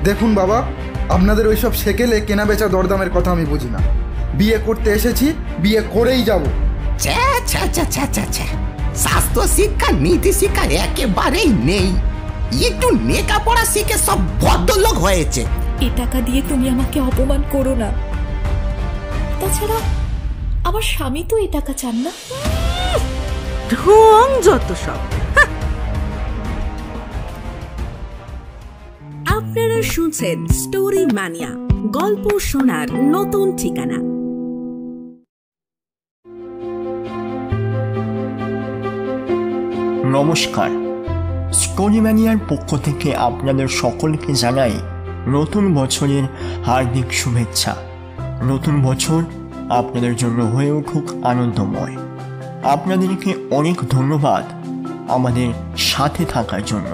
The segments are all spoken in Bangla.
দেখুন বাবা, আপনাদের ওইসব সেকেলে কেনা বেচা দরদামের কথা আমি বুঝি না। বিয়ে করতে এসেছি, বিয়ে করেই যাব। স্বাস্থ্য শিক্ষা নীতি শিক্ষা একেবারেই নেই। একটু লেখাপড়া শিখে সব ভদ্রলোক হয়েছে। এ টাকা দিয়ে তুমি আমাকে অপমান করো না। তাছাড়া আমার স্বামী তো এ টাকা চান না। ঢং যত সব। আপনারা শুনছেন স্টোরি মানিয়া, গল্প শোনার নতুন ঠিকানা। নমস্কার, স্টোরি ম্যানিয়ার পক্ষ থেকে আপনাদের সকলকে জানাই নতুন বছরের হার্দিক শুভেচ্ছা। নতুন বছর আপনাদের জন্য হয়ে উঠুক আনন্দময়। আপনাদেরকে অনেক ধন্যবাদ আমাদের সাথে থাকার জন্য।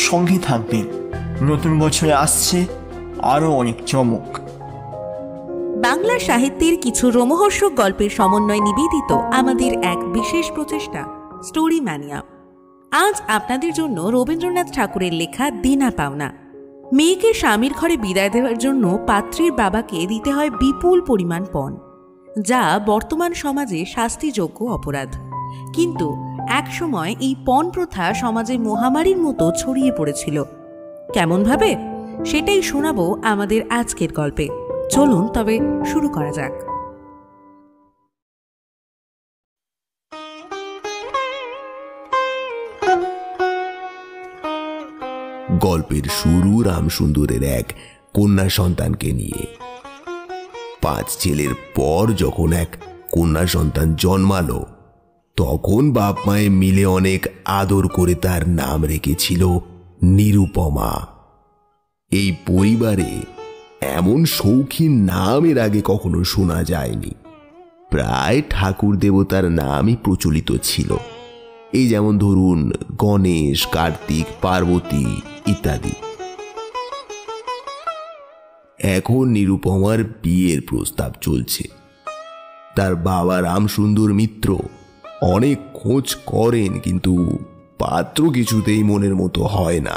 সঙ্গে থাকবেন, নতুন বছরে আসছে আরও অনেক চমক। বাংলা সাহিত্যের কিছু রোমহর্ষক গল্পের সমন্বয় নিবেদিত আমাদের এক বিশেষ প্রচেষ্টা স্টোরি ম্যানিয়া। আজ আপনাদের জন্য রবীন্দ্রনাথ ঠাকুরের লেখা দেনা পাওনা। মেয়েকে স্বামীর ঘরে বিদায় দেওয়ার জন্য পাত্রীর বাবাকে দিতে হয় বিপুল পরিমাণ পণ, যা বর্তমান সমাজে শাস্তিযোগ্য অপরাধ। কিন্তু একসময় এই পণ প্রথা সমাজে মহামারীর মতো ছড়িয়ে পড়েছিল। কেমনভাবে, সেটাই শোনাবো আমাদের আজকের গল্পে। চলুন তবে শুরু করা যাক। গল্পের শুরু রামসুন্দরের এক কন্যা সন্তানকে নিয়ে। 5 ছেলের পর যখন এক কন্যা সন্তান জন্মালো, তখন বাপ মায়ে মিলে অনেক আদর করে তার নাম রেখেছিল নিরুপমা। এই পরিবারে এমন শৌখিন নাম এর আগে কখনো শোনা যায়নি। প্রায় ঠাকুর দেবতার নামই প্রচলিত ছিল। এই যেমন ধরুন গণেশ, কার্তিক, পার্বতী ইত্যাদি। এখন নিরুপমার বিয়ের প্রস্তাব চলছে। তার বাবা রামসুন্দর মিত্র অনেক খোঁজ করেন, কিন্তু পাত্র কিছুতেই মনের মতো হয় না।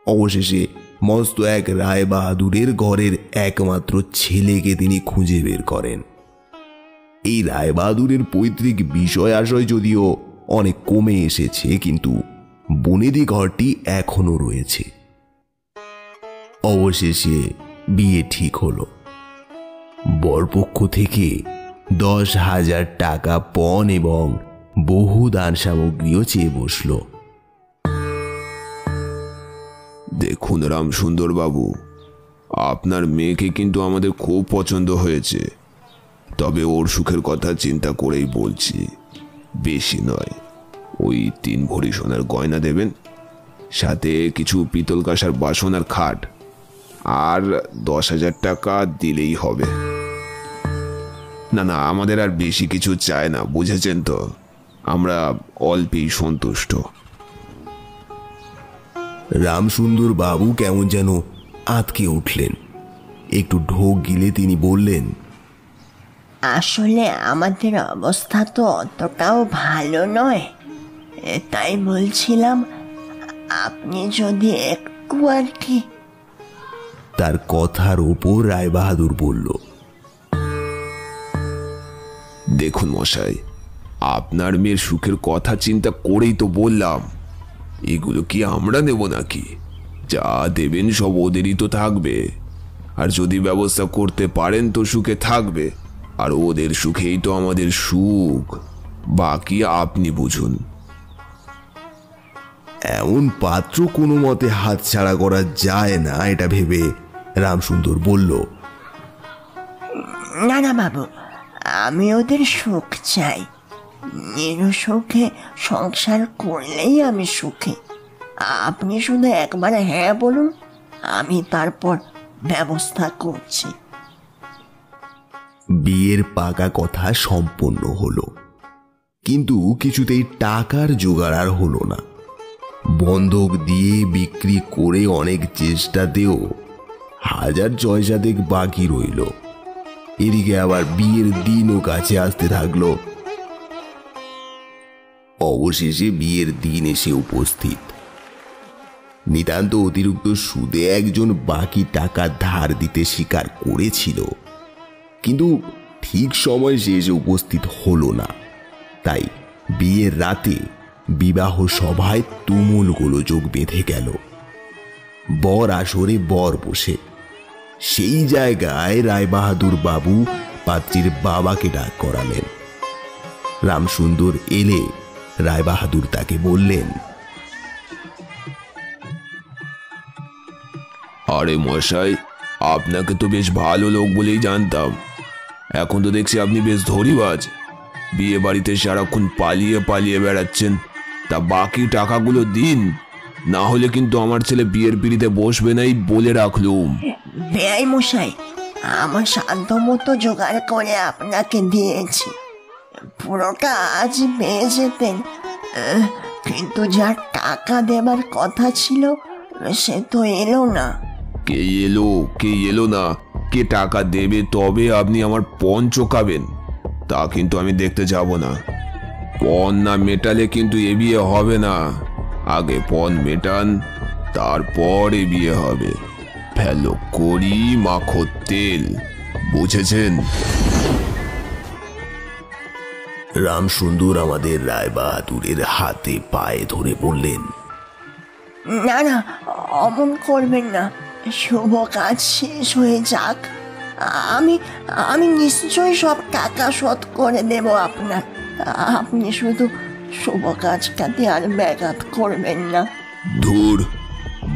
অবশেষে মস্ত এক রায় বাহাদুরের ঘরের একমাত্র ছেলেকে তিনি খুঁজে বের করেন। এই রায় বাহাদুরের পৈতৃক বিষয় আশয় যদিও অনেক কমে এসেছে, কিন্তু বনেদি ঘরটি এখনো রয়েছে। অবশেষে বিয়ে ঠিক হলো। বরপক্ষ থেকে 10,000 টাকা পণ এবং বহু দান সামগ্রীও চেয়ে বসল। দেখুন রামসুন্দর বাবু, আপনার মেয়েকে কিন্তু আমাদের খুব পছন্দ হয়েছে। তবে ওর সুখের কথা চিন্তা করেই বলছি। বেশি নয়, ওই 3 ভরি সোনার গয়না দেবেন, সাথে কিছু পিতল কাঁসার বাসন আর খাট, আর 10,000 টাকা দিলেই হবে। না না, আমাদের আর বেশি কিছু চাই না, বুঝেছেন তো? আমরা অল্পেই সন্তুষ্ট। রামসুন্দর বাবু কেমন যেন আঁতকে উঠলেন। একটু ঢোক গিলে তিনি বললেন, আসলে আমাদের অবস্থা তো অতটাও ভালো নয়, তাই বলছিলাম আপনি যদি একটু আর কি। তার কথার ওপর রায় বাহাদুর বলল, দেখুন মশাই, আপনার মেয়ের সুখের কথা চিন্তা করেই তো বললাম। এগুলো কি আমরা নেব নাকি? যা দেবেন সব ওদেরই তো থাকবে। আর যদি ব্যবস্থা করতে পারেন তো সুখে থাকবে, আর ওদের সুখেই তো আমাদের সুখ। বাকি আপনি বুঝুন। এমন পাত্র কোনো মতে হাতছাড়া করা যায় না, এটা ভেবে রামসুন্দর বলল, না না বাবু, আমি ওদের সুখ চাই। নিরসুখে সংসার করলেই আমি সুখী। আপনি শুধু একবার হ্যাঁ বলুন, আমি তারপর ব্যবস্থা করছি। বিয়ের পাকা কথা সম্পন্ন হলো, কিন্তু কিছুতেই টাকার জোগাড় আর হলো না। বন্ধক দিয়ে বিক্রি করে অনেক চেষ্টাতেও 1,000 বাকি রইল। এদিকে আবার বিয়ের দিনও কাছে আসতে থাকলো। অবশেষে বিয়ের দিন এসে উপস্থিত। নিতান্ত অতিরিক্ত সুদে একজন বাকি টাকা ধার দিতে স্বীকার করেছিল, কিন্তু ঠিক সময় সে এসে উপস্থিত হলো না। তাই বিয়ের রাতে বিবাহ সভায় তুমুল গোলযোগ বেঁধে গেল। বর আসরে বর বসে, সেই জায়গায় রায়বাহাদুর বাবু পাত্রীর বাবাকে ডাক করালেন। রামসুন্দর এলে রায়বাহাদুর তাকে বললেন, আরে মশাই, আপনাকে তো বেশ ভালো লোক বলেই জানতাম, এখন তো দেখছি আপনি বেশ ধরিবাজ। বিয়ে বাড়িতে সারাক্ষণ পালিয়ে পালিয়ে বেড়াচ্ছেন। তা বাকি টাকাগুলো দিন, না হলে কিন্তু আমার ছেলে বিয়ের পিড়িতে বসবে নাই বলে রাখলুম। বেআই মশাই, আমার সাধ্য মতো জোগাড় করে আপনাকে দিয়েছি, পুরোটা আজ পেয়ে যেতেন। কিন্তু যার টাকা দেবার কথা ছিল সে তো এলো না। কে এলো না? কে টাকা দেবে তবে আপনি আমার পণ চোকাবেন? তা কিন্তু আমি দেখতে যাব না। পণ না মেটালে কিন্তু এ বিয়ে হবে না। আগে পণ মেটান, তারপর এ বিয়ে হবে। ফেলো করি মাখো তেল, বুঝেছেন? রামসুন্দর আমাদের রায়বাহাদুরের হাতে পায়ে ধরে বললেন, না না, অমন করবেন না, শুভ কাজ শেষ হয়ে যাক। আমি নিশ্চয়ই সব টাকা শোধ করে দেব আপনার। আপনি শুধু শুভ কাজটাতে আর ব্যাঘাত করবেন না। ধুর,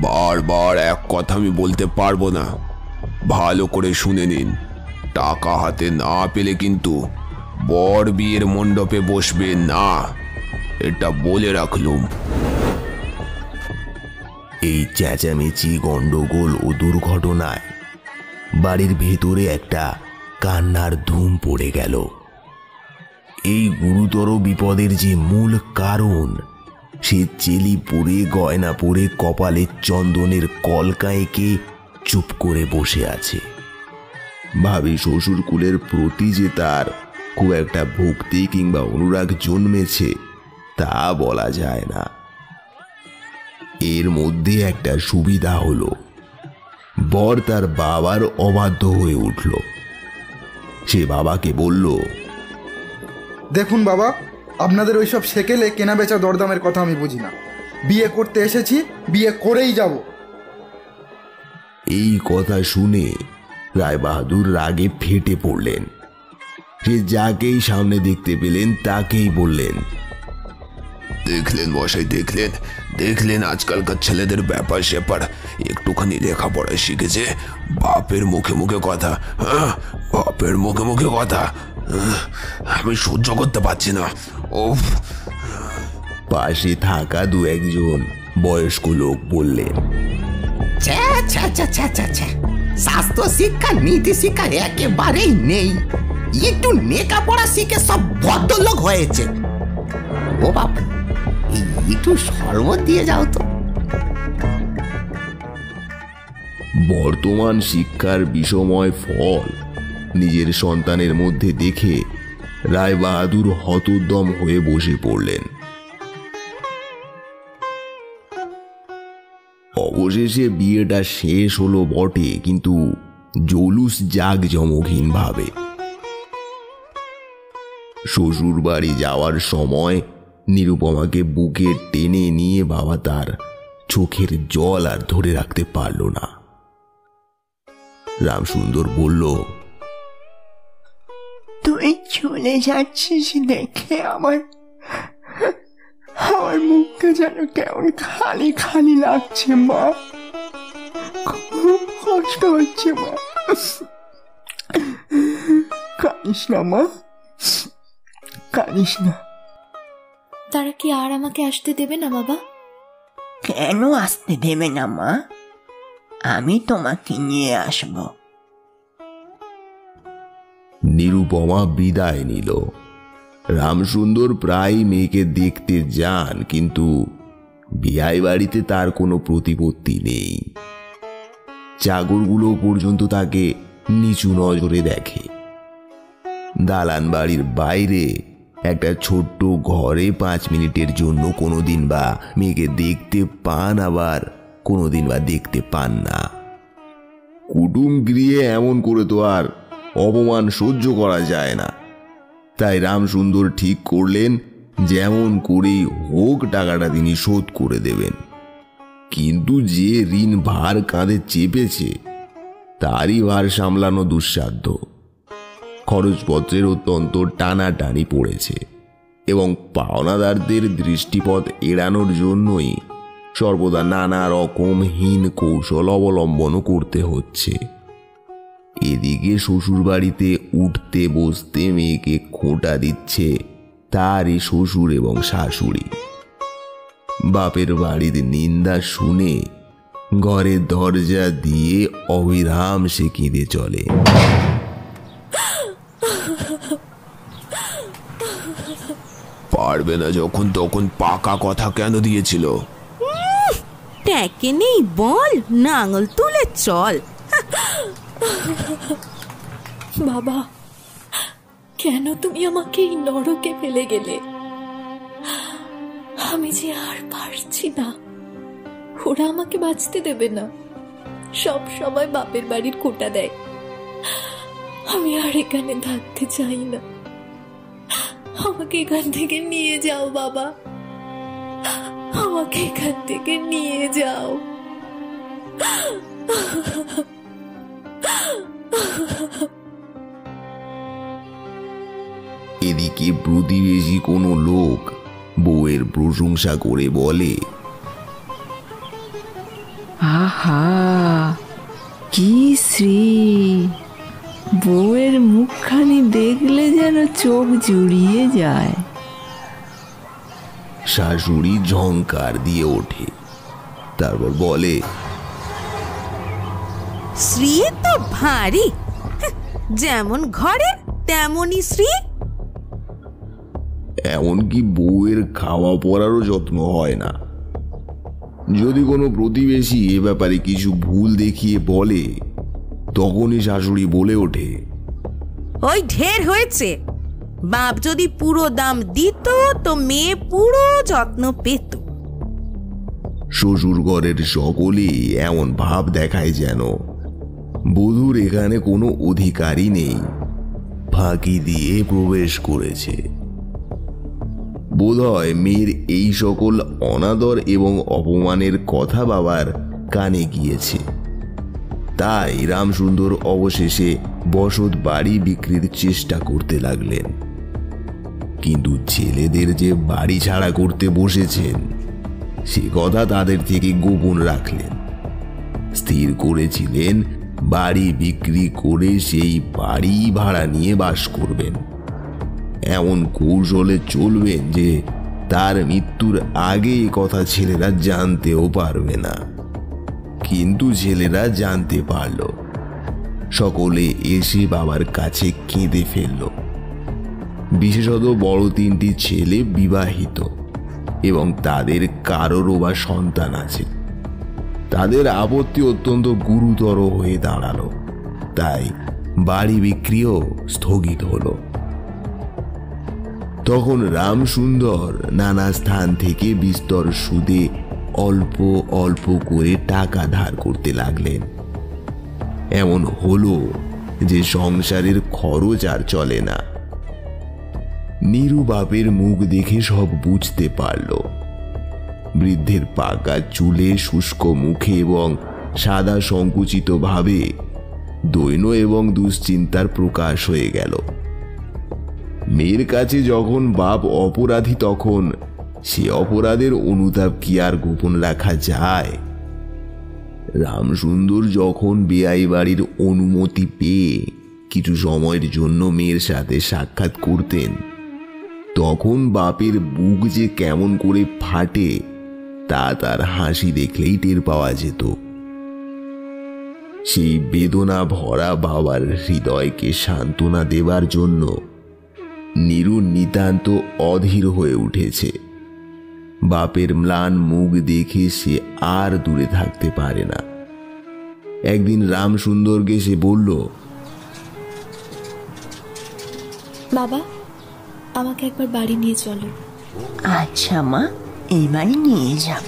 বারবার এক কথা আমি বলতে পারবো না। ভালো করে শুনে নিন, টাকা হাতে না পেলে কিন্তু বর বিয়ের মণ্ডপে বসবে না, এটা বলে রাখলুম। এই চেঁচামেচি, গন্ডগোল ও দুর্ঘটনায় বাড়ির ভেতরে একটা কান্নার ধুম পড়ে গেল। এই গুরুতর বিপদের যে মূল কারণ, সে চেলি পরে, গয়না পরে, কপালে চন্দনের কলকা এঁকে চুপ করে বসে আছে। ভাবি শ্বশুর কুলের প্রতি যে তার খুব একটা ভক্তি কিংবা অনুরাগ জন্মেছে তা বলা যায় না। এর মধ্যে একটা সুবিধা হলো, বর তার বাবার অবাধ্য হয়ে উঠল। সে বাবাকে বলল, দেখুন বাবা, আপনাদের ওইসব সেকেলে কেনা বেচা দরদামের কথা আমি বুঝি না। বিয়ে করতে এসেছি, বিয়ে করেই যাব। এই কথা শুনে রায়বাহাদুর রাগে ফেটে পড়লেন। সে যাকেই সামনে দেখতে পেলেন তাকেই বললেন, দেখলেন মশাই, দেখলেন আজকালকার ছেলেদের ব্যাপার স্যাপার। একটুখানি লেখাপড়ায় শিখেছে, বাপের মুখে মুখে কথা। বাপের মুখে মুখে কথা আমি সহ্য করতে পারছি না। ওফ! পাশে থাকা দু একজন বয়স্ক লোক বললেন, স্বাস্থ্য শিক্ষা, নীতি শিক্ষা একেবারেই নেই। একটু লেখাপড়া শিখে সব ভদ্রলোক হয়েছে। ও বাবা, একটু শরবত দিয়ে যাও তো। বর্তমান শিক্ষার বিষময় ফল নিজের সন্তানের মধ্যে দেখে রায়বাহাদুর হতোদ্যম হয়ে বসে পড়লেন। অবশেষে বিয়েটা শেষ হলো বটে, কিন্তু জৌলুস জাঁকজমকহীন ভাবে। শ্বশুর বাড়ি যাওয়ার সময় নিরুপমাকে বুকে টেনে নিয়ে বাবা তার চোখের জল আর ধরে রাখতে পারল না। রামসুন্দর বলল, তুই চলে যাচ্ছিস দেখে আমার মুখটা যেন কেমন খালি খালি লাগছে মা। খুব কষ্ট হচ্ছে মা। কাঁদিস না মা, কাঁদিস না। তারা কি আর আমাকে আসতে দেবে না বাবা? কেন আসতে দেবে না মা? আমি তোমাকে নিয়ে আসব। নিরুপমা বিদায় নিল। রামসুন্দর প্রায় মেয়েকে দেখতে যান, কিন্তু বিয়ে বাড়িতে তার কোনো প্রতিপত্তি নেই। চাকরগুলো পর্যন্ত তাকে নিচু নজরে দেখে। দালান বাড়ির বাইরে একটা ছোট্ট ঘরে 5 মিনিটের জন্য কোনোদিন বা মেয়েকে দেখতে পান, আবার কোনোদিন বা দেখতে পান না। কুটুম গৃহে এমন করে তো আর অপমান সহ্য করা যায় না। তাই রামসুন্দর ঠিক করলেন যেমন করেই হোক টাকাটা তিনি শোধ করে দেবেন। কিন্তু যে ঋণ ভার কাঁধে চেপেছে তারই ভার সামলানো দুঃসাধ্য। খরচপত্রের অত্যন্ত টানাটানি পড়েছে এবং পাওনাদারদের দৃষ্টিপথ এড়ানোর জন্যই সর্বদা নানা রকম হীন কৌশল অবলম্বন করতে হচ্ছে। এদিকে শ্বশুরবাড়িতে উঠতে বসতে মেয়েকে খোঁটা দিচ্ছে তারই শ্বশুর এবং শাশুড়ি। বাপের বাড়ির নিন্দা শুনে ঘরের দরজা দিয়ে অবিরাম সে কেঁদে চলে। পারবে না যখন তখন পাকা কথা কেন দিয়েছিল? ট্যাকে নেই বল, নাঙল তুলে চল। বাবা, কেন তুমি আমাকে এই নরকে ফেলে গেলে? আমি যে আর পারছি না। ওরা আমাকে বাঁচতে দেবে না, সব সময় বাপের বাড়ির খোঁটা দেয়। আমি আর এখানে থাকতে চাই না। আমাকে এখান থেকে নিয়ে যাও বাবা, আমাকে এখান থেকে নিয়ে যাও। এদিকে প্রতিবেশী কোনো লোক বউয়ের প্রশংসা করে বলে, আহা কি শ্রী! বউয়ের মুখখানি দেখলে যেন চোখ জুড়িয়ে যায়। শাশুড়ি ঝংকার দিয়ে ওঠে, তারপর বলে, শ্রী তো ভারী, যেমন ঘরে তেমনই শ্রী। এমনকি বউয়ের খাওয়া পড়ারও যত্ন হয় না। যদি কোনো প্রতিবেশী এ ব্যাপারে কিছু ভুল দেখিয়ে বলে তখনই শাশুড়ি বলে ওঠে, ওই ঢের হয়েছে। বাপ যদি পুরো দাম দিত তো মেয়ে পুরো যত্ন পেত। শ্বশুর ঘরের সকলেই এমন ভাব দেখায় যেন বধূর এখানে কোনো অধিকারই নেই, ফাঁকি দিয়ে প্রবেশ করেছে। বোধহয় মেয়ের এই সকল অনাদর এবং অপমানের কথা বাবার কানে গিয়েছে। তাই রামসুন্দর অবশেষে বসত বাড়ি বিক্রির চেষ্টা করতে লাগলেন। কিন্তু ছেলেদের যে বাড়ি ছাড়া করতে বসেছেন সে কথা তাদের থেকে গোপন রাখলেন। স্থির করেছিলেন বাড়ি বিক্রি করে সেই বাড়ি ভাড়া নিয়ে বাস করবেন। এমন কৌশলে চলবেন যে তার মৃত্যুর আগে কথা ছেলেরা জানতেও পারবে না। কিন্তু ছেলেরা জানতে পারল। সকলে এসে বাবার কাছে কেঁদে ফেলল। বিশেষত বড় তিনটি ছেলে বিবাহিত এবং তাদের কারোরও বা সন্তান আছে। তাদের আপত্তি অত্যন্ত গুরুতর হয়ে দাঁড়ালো। তাই বাড়ি বিক্রিও স্থগিত হলো। তখন রামসুন্দর নানা স্থান থেকে বিস্তর সুদে অল্প অল্প করে টাকা ধার করতে লাগলেন। এমন হলো যে সংসারের খরচ আর চলে না। নীরু বাপের মুখ দেখে সব বুঝতে পারল। বৃদ্ধের পাকা চুলে, শুষ্ক মুখে এবং সাদা সংকুচিত ভাবে দৈন্য এবং দুশ্চিন্তার প্রকাশ হয়ে গেল। মেয়ের কাছে যখন বাপ অপরাধী তখন সে অপরাধের অনুতাপ কি আর গোপন রাখা যায়? রামসুন্দর যখন বেয়াই বাড়ির অনুমতি পেয়ে কিছু সময়ের জন্য মেয়ের সাথে সাক্ষাৎ করতেন তখন বাপের বুক যে কেমন করে ফাটে তা তার হাসি দেখলেই টের পাওয়া যেত। সেই বেদনা ভরা বাবার হৃদয়কে সান্ত্বনা দেবার জন্য নীরু নিতান্ত অধীর হয়ে উঠেছে। বাপের ম্লান মুখ দেখে সে আর দূরে থাকতে পারে না। একদিন রামসুন্দরকে সে বলল, বাবা, আমাকে একবার বাড়ি নিয়ে চলো। আচ্ছা মা, এই বাড়ি নিয়ে যাব।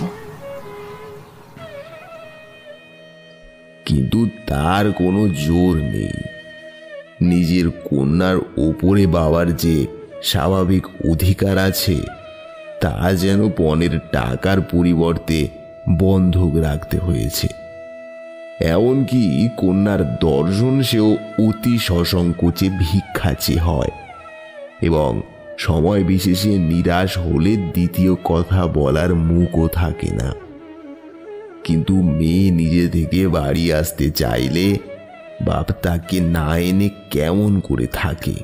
কিন্তু তার কোনো জোর নেই। নিজের কন্যার ওপরে বাবার যে স্বাভাবিক অধিকার আছে তা যেন পণের টাকার পরিবর্তে বন্ধক রাখতে হয়েছে। এমনকি কন্যার দর্শন সেও অতি সসংকোচে ভিক্ষা চেয়ে হয় এবং সময় বিশেষে নিরাশ হলে দ্বিতীয় কথা বলার মুখও থাকে না। কিন্তু মেয়ে নিজে থেকে বাড়ি আসতে চাইলে বাপ তাকে না এনে কেমন করে থাকে।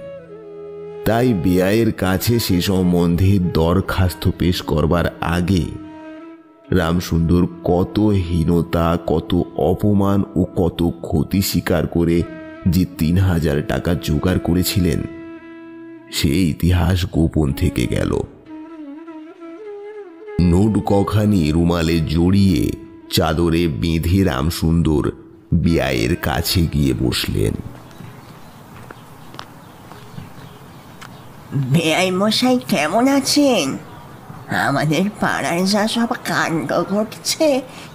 তাই বেয়াইয়ের কাছে সে সম্বন্ধে দরখাস্ত পেশ করবার আগে রামসুন্দর কত হীনতা, কত অপমান ও কত ক্ষতি স্বীকার করে যে ৩,০০০ টাকা জোগাড় করেছিলেন সেই ইতিহাস গোপন থেকে গেল। নোট কখানি রুমালে জড়িয়ে চাদরে বেঁধে রামসুন্দর বেয়াইয়ের কাছে গিয়ে বসলেন। বেয়াই মশাই কেমন আছেন? আমাদের পাড়ায় যা সব কাণ্ড ঘটছে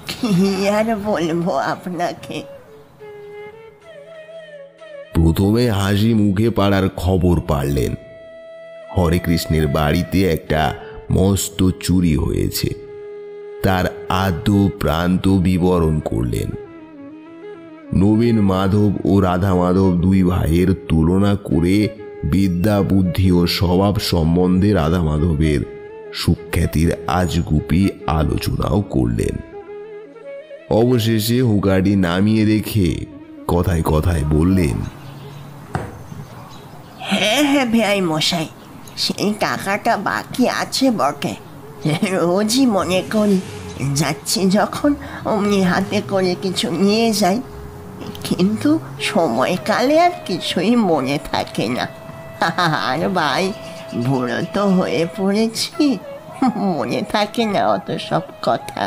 কি আর বলবো আপনাকে। প্রথমে হাসি মুখে পাড়ার খবর পাড়লেন হরে কৃষ্ণের বাড়িতে একটা মস্ত চুরি হয়েছে। তার আদ্য প্রান্ত বিবরণ করলেন। নবীন মাধব ও রাধা মাধব দুই ভাইয়ের তুলনা করে বিদ্যা, বুদ্ধি ও স্বভাব সম্বন্ধে রাধা মাধবের সুখ্যাতির আজগুপি আলোচনাও করলেন। অবশেষে হুগাড়ি নামিয়ে রেখে কথায় কথায় বললেন, হ্যাঁ হ্যাঁ বেয়াই মশাই, সেই টাকাটা বাকি আছে বটে। রোজই মনে করি যাচ্ছি যখন অমনি হাতে করে কিছু নিয়ে যাই, কিন্তু সময়কালে আর কিছুই মনে থাকে না। আর ভাই বুড়ো তো হয়ে পড়েছি, মনে থাকে না অত সব কথা।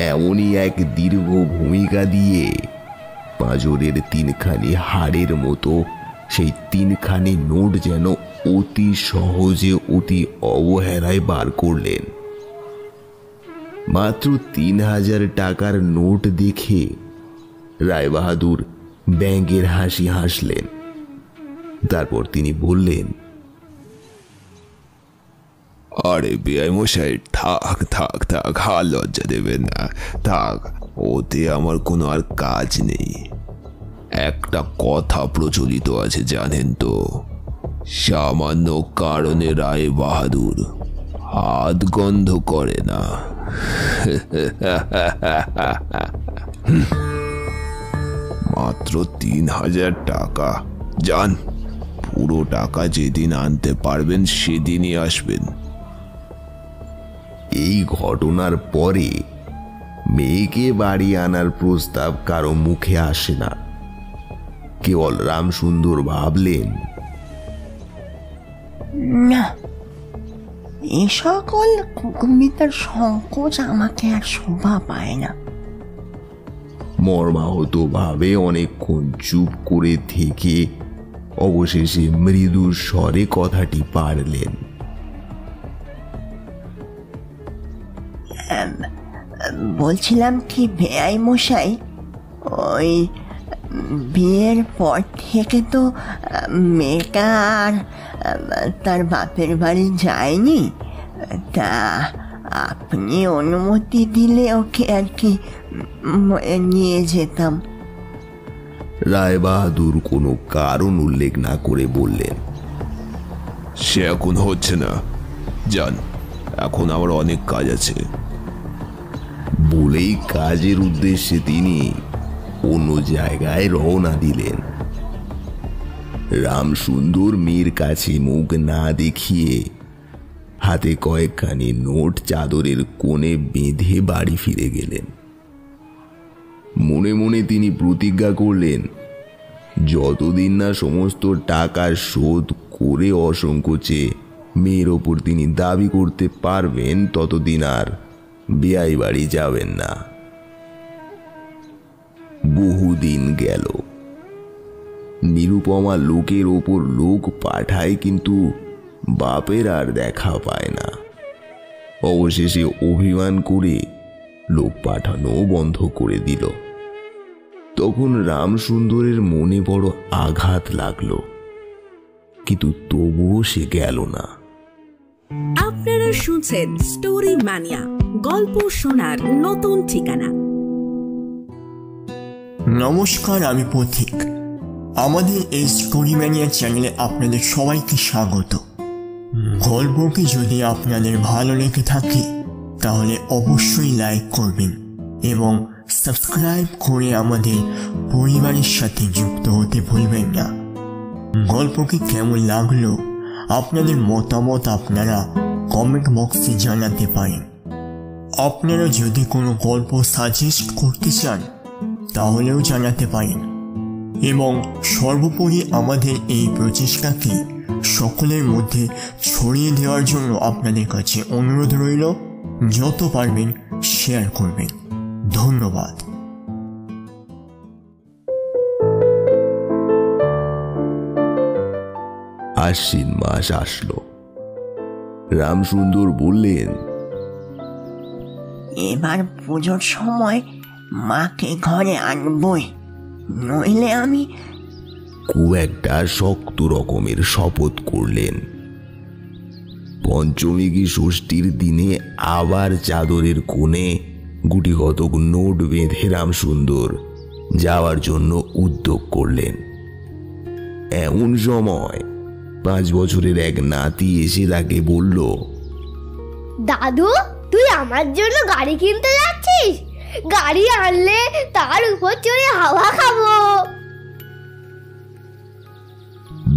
এমনই এক দীর্ঘ ভূমিকা দিয়ে পাঁজরের ৩খানি হাড়ের মতো সেই ৩খানি নোট যেন অতি সহজে, অতি অবহেলায় বার করলেন। মাত্র ৩,০০০ টাকার নোট দেখে রায়বাহাদুর ব্যাঙের হাসি হাসলেন। তারপর তিনি বললেন, আরে বেয়াই মশাই, থাক থাক থাক, আর লজ্জা দেবেন না, থাক, ওতে আমার কোনো আর কাজ নেই। একটা কথা প্রচলিত আছে জানেন তো, সামান্য কারণে রায় বাহাদুর হাত গন্ধ করে না। মাত্র ৩,০০০ টাকা, যান, পুরো টাকা যেদিন আনতে পারবেন সেদিনই আসবেন। এই ঘটনার পরে মেয়েকে বাড়ি আনার প্রস্তাব কারো মুখে আসে না। কেবল রামসুন্দর ভাবলেন, না, এ সকল কুকুমিতার সংকোচ আমাকে আর শোভা পায় না। মর্মাহত ভাবে অনেকক্ষণ চুপ করে থেকে অবশেষে মৃদু স্বরে কথাটি পারলেন, বলছিলাম কি বেয়াই মশাই, ওই বিয়ের পর থেকে তো মেয়েটা আর তার বাপের বাড়ি যায়নি, তা আপনি অনুমতি দিলে ওকে আর কি নিয়ে যেতাম। রায়বাহাদুর কোনো কারণ উল্লেখ না করে বললেন, সে এখন হচ্ছে না, যান, এখন আমার অনেক কাজ আছে। বলেই কাজের উদ্দেশ্যে তিনি অন্য জায়গায় রওনা দিলেন। রামসুন্দর মেয়ের কাছে মুখ না দেখিয়ে হাতে কয়েকখানি নোট চাদরের কোণে বেঁধে বাড়ি ফিরে গেলেন। মনে মনে তিনি প্রতিজ্ঞা করলেন, যতদিন না সমস্ত টাকা শোধ করে অসংকোচে মেয়ের ওপর তিনি দাবি করতে পারবেন ততদিন আর বেয়াই বাড়ি যাবেন না। বহুদিন গেল, নিরুপমা লোকের ওপর লোক পাঠায়, কিন্তু বাপের আর দেখা পায় না। অবশেষে অভিমান করে লোক পাঠানো বন্ধ করে দিল। তখন রামসুন্দরের মনে বড় আঘাত লাগলো, কিন্তু তবুও সে গেল না। আপনারা শুনছেন স্টোরি ম্যানিয়া, গল্প শোনার নতুন ঠিকানা। নমস্কার, আমি পথিক। আমাদের এই স্টোরি ম্যানিয়া চ্যানেলে আপনাদের সবাইকে স্বাগত। গল্পটি যদি আপনাদের ভালো লেগে থাকে তাহলে অবশ্যই লাইক করবেন এবং সাবস্ক্রাইব করে আমাদের পরিবারের সাথে যুক্ত হতে ভুলবেন না। গল্পটি কেমন লাগলো আপনাদের মতামত আপনারা কমেন্ট বক্সে জানাতে পারেন। আপনারা যদি কোনো গল্প সাজেস্ট করতে চান তাহলেও জানাতে পারেন। এবং সর্বোপরি আমাদের এই প্রচেষ্টাকে সকলের মধ্যে ছড়িয়ে দেওয়ার জন্য আপনাদের কাছে অনুরোধ রইল, যত পারবেন শেয়ার করবেন। ধন্যবাদ। আশ্বিন মাস আসলো। রামসুন্দর বললেন, এবার পুজোর সময় মাকে ঘরে আনবই, নইলে আমি। খুব একটা শক্ত রকমের শপথ করলেন। পঞ্চমী কি ষষ্ঠীর দিনে আবার চাদরের কোণে গুটি কতক নোট বেঁধে রামসুন্দর যাওয়ার জন্য উদ্যোগ করলেন। এমন সময় 5 বছরের এক নাতি এসে তাকে বলল, দাদু, তুই আমার জন্য গাড়ি কিনতে যাচ্ছিস? গাড়ি আনলে তার উপর চড়ে হাওয়া খাবো।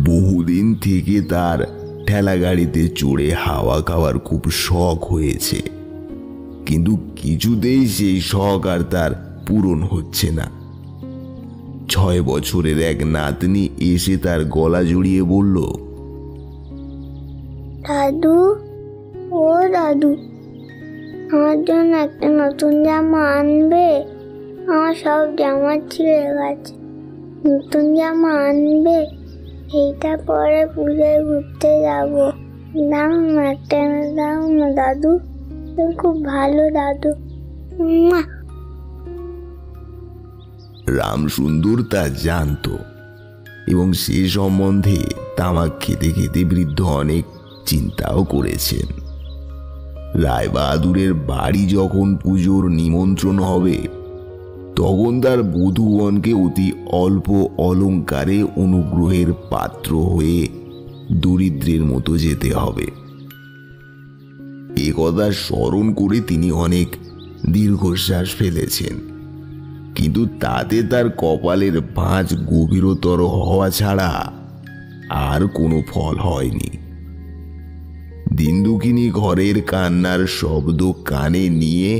বহুদিন থেকে তার ঠেলা গাড়িতে চড়ে হাওয়া খাওয়ার খুব শখ হয়েছে, কিন্তু কিছুতেই সেই শখ আর তার পূরণ হচ্ছে না। 6 বছরের এক নাতনি এসে তার গলা জড়িয়ে বলল, দাদু, ও দাদু, আমার জন্য একটা নতুন জামা আনবে? আমার সব জামা ছিঁড়ে গেছে, নতুন জামা আনবে? এইটা পরে পুজোয় ঘুরতে যাবো। দাও না, একটা দাও না দাদু, তুমি খুব ভালো দাদু। রামসুন্দর তা জানত এবং সে সম্বন্ধে তামাক খেতে খেতে বৃদ্ধ অনেক চিন্তাও করেছেন। রায়বাহাদুরের বাড়ি যখন পুজোর নিমন্ত্রণ হবে তখন তার বধূগণকে অতি অল্প অলংকারে অনুগ্রহের পাত্র হয়ে দরিদ্রের মতো যেতে হবে। এ কথা স্মরণ করে তিনি অনেক দীর্ঘশ্বাস ফেলেছেন, কিন্তু তাতে তার কপালের ভাঁজ গভীরতর হওয়া ছাড়া আর কোনো ফল হয়নি। দিন দুঃখিনী ঘরের কান্নার শব্দ কানে নিয়ে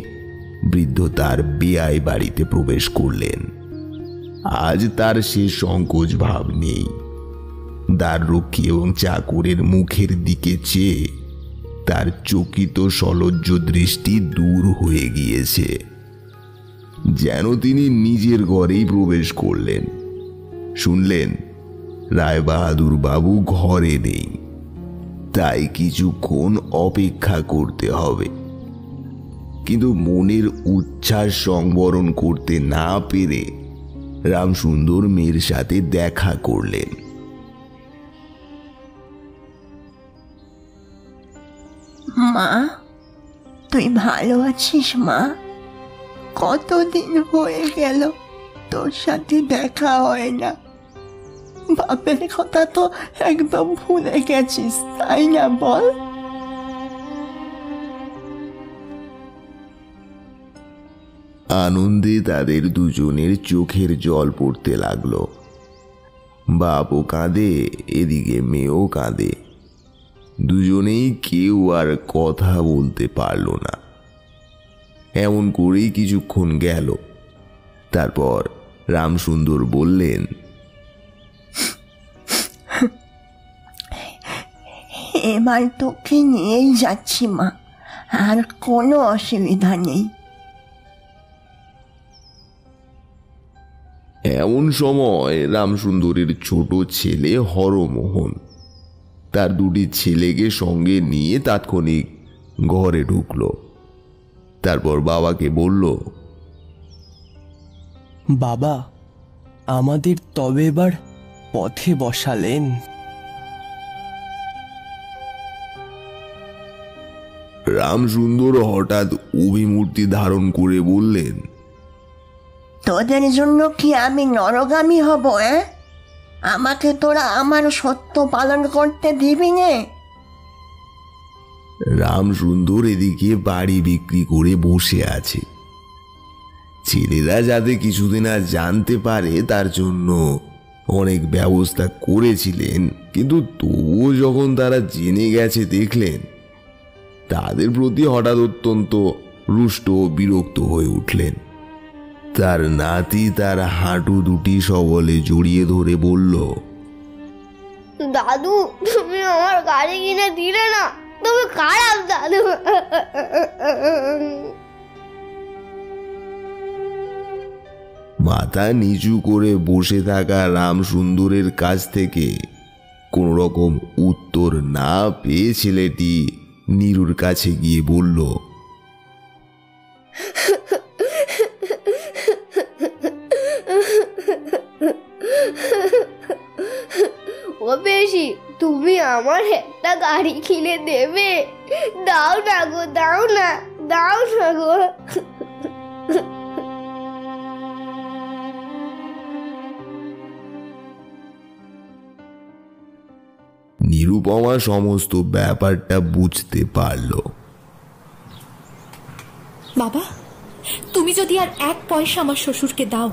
বৃদ্ধ তার বেয়াই বাড়িতে প্রবেশ করলেন। আজ তার সে সংকোচ ভাব নেই। দ্বাররক্ষী এবং চাকরের মুখের দিকে চেয়ে তার চকিত সলজ্জ দৃষ্টি দূর হয়ে গিয়েছে, যেন তিনি নিজের ঘরেই প্রবেশ করলেন। শুনলেন রায়বাহাদুর বাবু ঘরে নেই, তাই কিছুক্ষণ অপেক্ষা করতে হবে। কিন্তু মনের উচ্ছ্বাস সংবরণ করতে না পেরে রামসুন্দর মেয়ের সাথে দেখা করলেন। মা, তুই ভালো আছিস মা? কতদিন হয়ে গেল তোর সাথে দেখা হয় না। বাপের কথা তো একদম ভুলে গেছিস, তাই না বল? আনন্দে তাদের দুজনের চোখের জল পড়তে লাগলো। বাপও কাঁদে, এদিকে মেয়েও কাঁদে। দুজনেই কেউ আর কথা বলতে পারল না। এমন করেই কিছুক্ষণ গেল। তারপর রামসুন্দর বললেন, এবার তোকে নিয়েই যাচ্ছি মা, আর কোনো অসুবিধা নেই। এমন সময় রামসুন্দরের ছোট ছেলে হরমোহন তার 2টি ছেলেকে সঙ্গে নিয়ে তাৎক্ষণিক ঘরে ঢুকল। তারপর বাবাকে বলল, বাবা, আমাদের তবে এবার পথে বসালেন। রামসুন্দর হঠাৎ অভিমূর্তি ধারণ করে বললেন, তোদের জন্য কি আমি নরগামী হব? আমাকে তোরা আমার সত্য পালন করতে দিবি না? রামসুন্দর এদিকে বাড়ি বিক্রি করে বসে আছে। ছেলেরা যাতে কিছুদিন আর জানতে পারে তার জন্য অনেক ব্যবস্থা করেছিলেন, কিন্তু তবুও যখন তারা জেনে গেছে দেখলেন, তাদের প্রতি হঠাৎ অত্যন্ত রুষ্ট ও বিরক্ত হয়ে উঠলেন। তার নাতি তার হাঁটু দুটি সবলে জড়িয়ে ধরে বলল, দাদু, তুমি আমার গাড়ি কিনে দিলে না, তুমি খারাপ দাদু। মাথা নিচু করে বসে থাকা রামসুন্দরের কাছ থেকে কোনো রকম উত্তর না পেয়ে ছেলেটি নীরুর কাছে গিয়ে বলল, ও বেশি, তুমি আমার একটা গাড়ি কিনে দেবে? দাও না গো, দাও না, দাও না গো। নিরুপমা সমস্ত ব্যাপারটা বুঝতে পারল। বাবা, তুমি যদি আর 1 পয়সা আমার শ্বশুরকে দাও,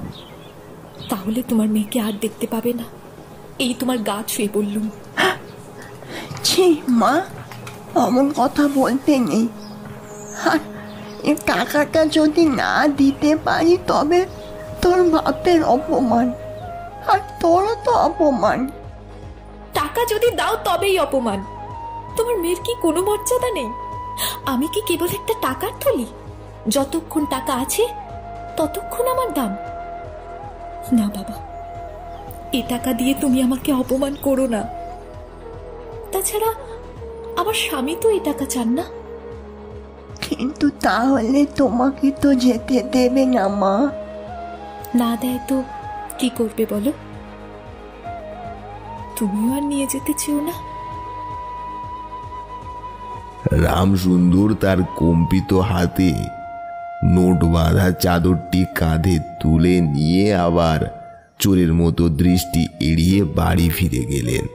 তাহলে তোমার মেয়েকে আর দেখতে পাবে না। এই তোমার গা ছুঁয়ে বললুম। ছি মা, অমন কথা বলতে নেই। আর এই টাকাটা যদি না দিতে পারি তবে তোর বাপের অপমান, আর তোরও তো অপমান। টাকা যদি দাও তবেই অপমান? তোমার মেয়ের কি কোনো মর্যাদা নেই? আমি কি কেবল একটা টাকার থলি? যতক্ষণ টাকা আছে ততক্ষণ আমার দাম। না বাবা, এ টাকা দিয়ে তুমি আমাকে অপমান করো না। তাছাড়া আমার স্বামী তো এই টাকা চান না। কিন্তু তাহলে তোমাকে তো যেতে দেবে না মা। না দেয় তো কি করবে বলো? তুমিও আর নিয়ে যেতে চেও না। রামসুন্দর তার কম্পিত হাতে নোট বাঁধা চাদরটি কাঁধে তুলে নিয়ে আবার চোরের মতো দৃষ্টি এড়িয়ে বাড়ি ফিরে গেলেন।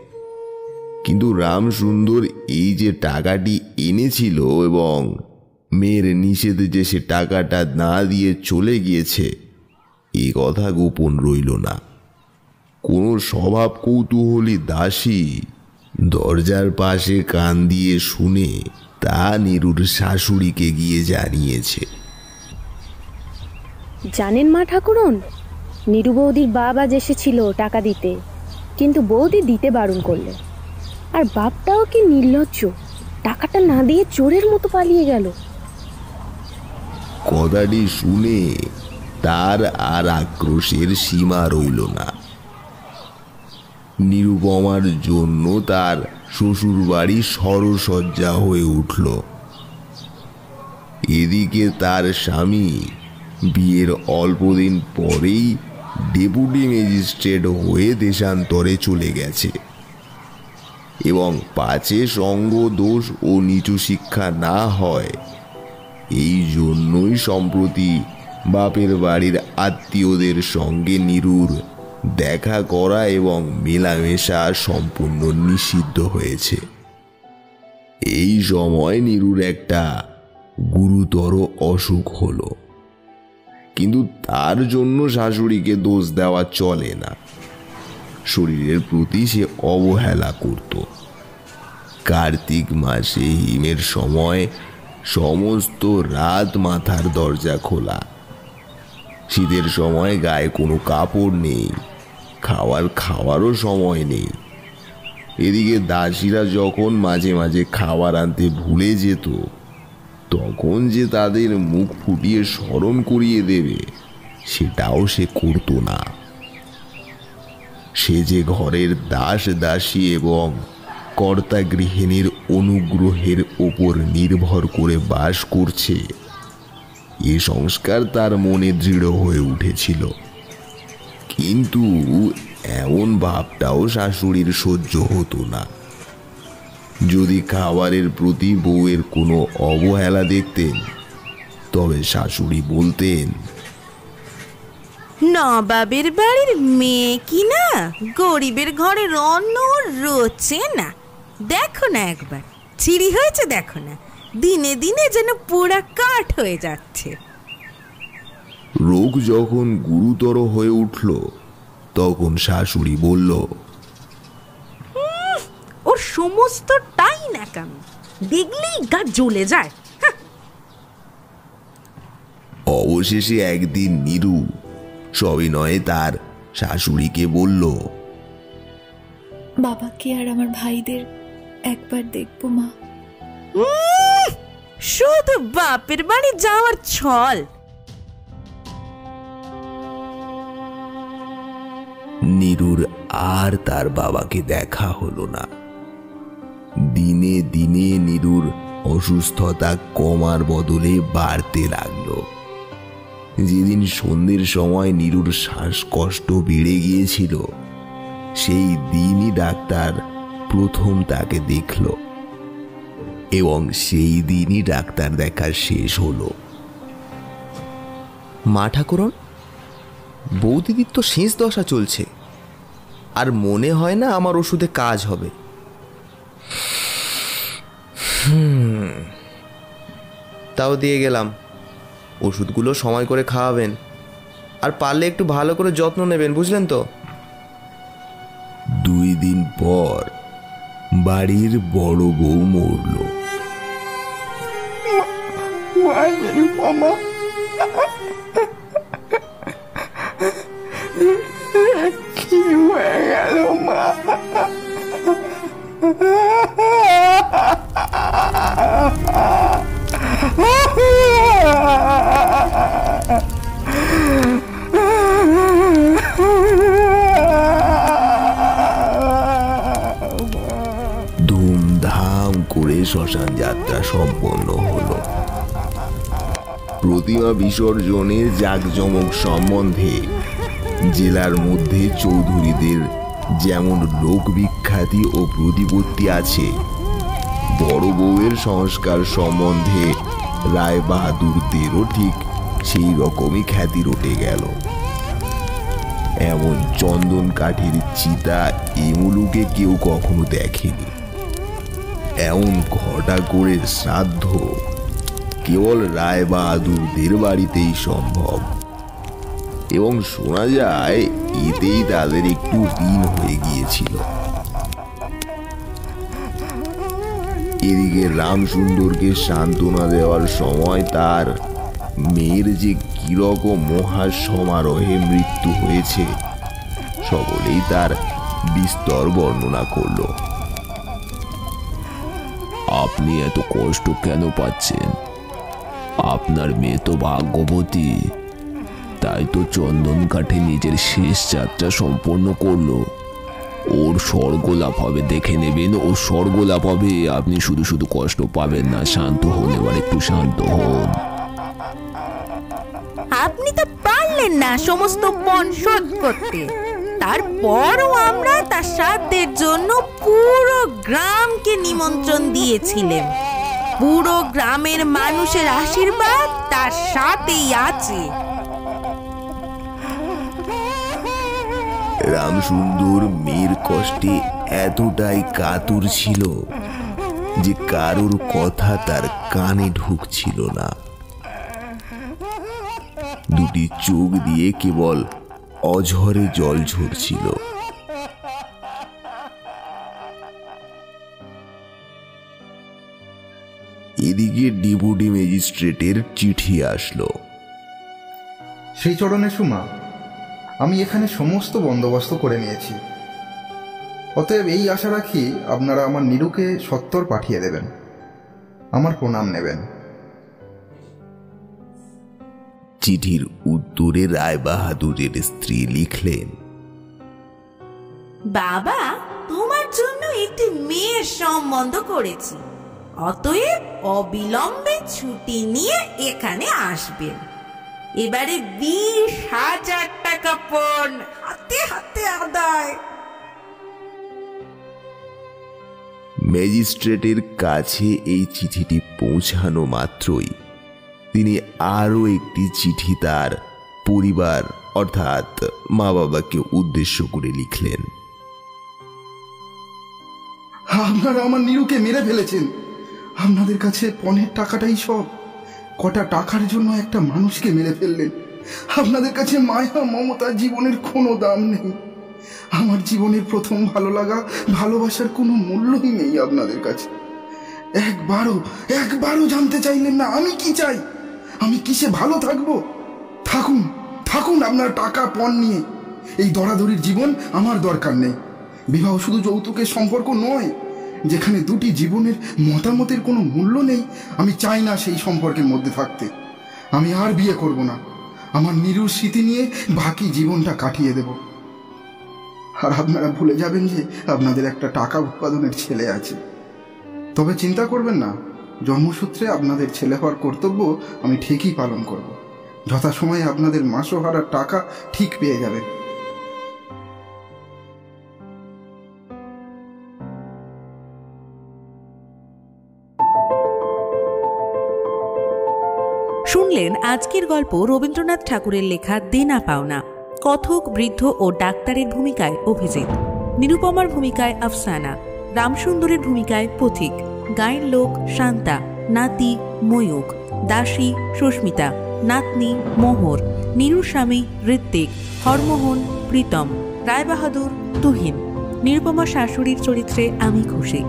কিন্তু রামসুন্দর এই যে টাকাটি এনেছিল এবং মেয়ের নিষেধে যে সে টাকাটা না দিয়ে চলে গিয়েছে, এই কথা গোপন রইল না। কোনো স্বভাব কৌতূহলী দাসী দরজার পাশে কান দিয়ে শুনে তা নীরুর শাশুড়িকে গিয়ে জানিয়েছে। জানেন মা ঠাকুরন, নীরু বৌদির বাবা এসেছিল টাকা দিতে, কিন্তু বৌদি দিতে বারণ করলে। আর বাপটাও কি নির্লজ্জ, টাকাটা না দিয়ে চোরের মতো পালিয়ে গেল। কথাটি শুনে তার আর আক্রোশের সীমা রইল না। নিরুপমার জন্য তার শ্বশুর বাড়ি সরসজ্জা হয়ে উঠল। এদিকে তার স্বামী বিয়ের অল্পদিন পরেই ডেপুটি ম্যাজিস্ট্রেট হয়ে দেশান্তরে চলে গেছে এবং পাছে সঙ্গ দোষ ও নিচু শিক্ষা না হয়, এই জন্যই সম্প্রতি বাপের বাড়ির আত্মীয়দের সঙ্গে নীরুর দেখা করা এবং মেলামেশা সম্পূর্ণ নিষিদ্ধ হয়েছে। এই সময় নীরুর একটা গুরুতর অসুখ হলো, কিন্তু তার জন্য শাশুড়িকে দোষ দেওয়া চলে না। শরীরের প্রতি সে অবহেলা করত। কার্তিক মাসে হিমের সময় সমস্ত রাত মাথার দরজা খোলা। শীতের সময় গায়ে কোনো কাপড় নেই, খাওয়ারও সময় নেই। এদিকে দাসীরা যখন মাঝে মাঝে খাবার আনতে ভুলে যেত, তখন যে তাদের মুখ ফুটিয়ে স্মরণ করিয়ে দেবে সেটাও সে করত না। সে যে ঘরের দাস দাসী এবং কর্তা গৃহিণীর অনুগ্রহের ওপর নির্ভর করে বাস করছে, এ সংস্কার তার মনে দৃঢ় হয়ে উঠেছিল। কিন্তু এমন ভাবটাও শাশুড়ির সহ্য হতো না। যদি খাবারের প্রতি বউয়ের কোনো অবহেলা দেখতেন, তবে শাশুড়ি বলতেন, নবাবের বাড়ির মেয়ে কি না গরিবের ঘরের অন্ন রোচে না। দেখো না একবার চিড়ি হয়েছে, দেখো না, দিনে দিনে যেন পোড়া কাঠ হয়ে যাচ্ছে। রোগ যখন গুরুতর হয়ে উঠল, তখন শাশুড়ি বলল, ওর সমস্তটাই ন্যাকামি, দেখলেই গা জ্বলে যায়। অবশেষে একদিন নীরু সবিনয়ে তার শাশুড়িকে বলল, বাবাকে আর আমার ভাইদের একবার দেখবো মা। শুধু বাপের বাড়ি যাওয়ার ছল। নীরুর আর তার বাবাকে দেখা হলো না। দিনে দিনে নীরুর অসুস্থতা কমার বদলে বাড়তে লাগলো। যেদিন সন্ধ্যের সময় নীরুর শ্বাসকষ্ট বেড়ে গিয়েছিল, সেই দিনই ডাক্তার প্রথম তাকে দেখল, এবং সেই দিনই ডাক্তার দেখা শেষ হলো। মা ঠাকুরন, বৌদিদির তো শেষ দশা চলছে, আর মনে হয় না আমার ওষুধে কাজ হবে। তাও দিয়ে গেলাম, ওষুধগুলো সময় করে খাওয়াবেন, আর পারলে একটু ভালো করে যত্ন নেবেন, বুঝলেন তো? 2 দিন পর বাড়ির বড় বউ মরল। মামা কি হয়ে গেল মা? ধুমধাম করে শ্মশান যাত্রা সম্পন্ন হলো। প্রতিমা বিসর্জনের জাঁকজমক সম্বন্ধে জেলার মধ্যে চৌধুরীদের যেমন লোকবিখ্যাতি ও প্রতিপত্তি আছে, বড় বউয়ের সংস্কার সম্বন্ধে রায় বাহাদুরদেরও ঠিক সেই রকমই খ্যাতি রটে গেল। এমন চন্দন কাঠের চিতা এ মুলুকে কেউ কখনো দেখেনি। এমন ঘটা করে শ্রাদ্ধ কেবল রায় বাহাদুরদের বাড়িতেই সম্ভব, এবং শোনা যায় এতেই তাদের একটু ঋণ হয়ে গিয়েছিল। এদিকে রামসুন্দরকে সান্ত্বনা দেওয়ার সময় তার মেয়ের যে কিরকম মহা সমারোহে মৃত্যু হয়েছে, সকলেই তার বিস্তর বর্ণনা করল। আপনি এত কষ্ট কেন পাচ্ছেন? আপনার মেয়ে তো ভাগ্যবতী, তাই তো চন্দন কাঠে নিজের শেষ যাত্রা সম্পন্ন করলো। ওর স্বর্গলাভ হবে, দেখে নেবেন, ওর স্বর্গলাভ হবে। আপনি শুধু শুধু কষ্ট পাবেন না। শান্ত হন, এবার একটু শান্ত হন। আপনি তো পারলেন না সমস্ত পণ শোধ করতে, তারপরও আমরা তার শ্রাদ্ধের জন্য পুরো গ্রামকে নিমন্ত্রণ দিয়েছিলেন। পুরো গ্রামের মানুষের আশীর্বাদ তার সাথেই আছে। রামসুন্দর মেয়ের কষ্টে এতটাই কাতর ছিল যে কারোর কথা তার কানে ঢুকছিল না। দুটি চোখ দিয়ে কেবল অঝরে জল ঝরছিল। এদিকে ডেপুটি ম্যাজিস্ট্রেটের চিঠি আসলো। সেই চরণে সুমা, আমি এখানে সমস্ত বন্দোবস্ত করে নিয়েছি। অতএব এই আশা রাখি আপনারা আমার নীরুকে সত্বর পাঠিয়ে দেবেন, আমার প্রণাম নেবেন। চিঠির উত্তরে রায় বাহাদুরের স্ত্রী লিখলেন, বাবা, তোমার জন্য একটি মেয়ের সম্বন্ধ করেছি। অতএব অবিলম্বে ছুটি নিয়ে এখানে আসবেন। এবারে 20,000 টাকা পণ হাতে হাতে আদায়। ম্যাজিস্ট্রেটের কাছে এই চিঠিটি পৌঁছানো মাত্রই তিনি আরও একটি চিঠি তার পরিবার অর্থাৎ মা বাবাকে উদ্দেশ্য করে লিখলেন। আপনারা আমার নীরুকে মেরে ফেলেছেন। আপনাদের কাছে পণের টাকাটাই সব। কটা টাকার জন্য একটা মানুষকে মেরে ফেললেন। আপনাদের কাছে মায়া মমতা জীবনের কোনো দাম নেই। আমার জীবনের প্রথম ভালো লাগা ভালোবাসার কোনো মূল্যই নেই আপনাদের কাছে। একবারও জানতে চাইলেন না আমি কি চাই, আমি কিসে ভালো থাকবো। থাকুন থাকুন আপনার টাকা পণ নিয়ে। এই দরাদরির জীবন আমার দরকার নেই। বিবাহ শুধু যৌতুকের সম্পর্ক নয়, যেখানে দুটি জীবনের মতামতের কোনো মূল্য নেই। আমি চাই না সেই সম্পর্কের মধ্যে থাকতে। আমি আর বিয়ে করব না। আমার নীরুর স্মৃতি নিয়ে বাকি জীবনটা কাটিয়ে দেব। আর আপনারা ভুলে যাবেন যে আপনাদের একটা টাকা উৎপাদনের ছেলে আছে। তবে চিন্তা করবেন না, জন্মসূত্রে আপনাদের ছেলে হওয়ার কর্তব্য আমি ঠিকই পালন করব। যথাসময়ে আপনাদের মাসোহারার টাকা ঠিক পেয়ে যাবেন। শুনলেন আজকের গল্প রবীন্দ্রনাথ ঠাকুরের লেখা দেনা পাওনা। কথক, বৃদ্ধ ও ডাক্তারের ভূমিকায় অভিজিৎ, নিরুপমার ভূমিকায় আফসানা, রামসুন্দরের ভূমিকায় পথিক, গায়ের লোক শান্তা, নাতি ময়ূক, দাসী সুস্মিতা, নাতনি মোহর, নীরুর স্বামী ঋত্বিক, হরমোহন প্রীতম, রায়বাহাদুর তুহিন, নিরুপমার শাশুড়ির চরিত্রে আমি খুশি।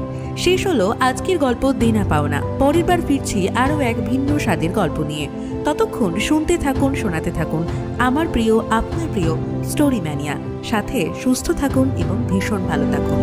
শেষ হলো আজকের গল্প দেনা পাওনা। পরের বার ফিরছি আরও এক ভিন্ন স্বাদের গল্প নিয়ে। ততক্ষণ শুনতে থাকুন, শোনাতে থাকুন আমার প্রিয়, আপনার প্রিয় স্টোরি ম্যানিয়া। সাথে সুস্থ থাকুন এবং ভীষণ ভালো থাকুন।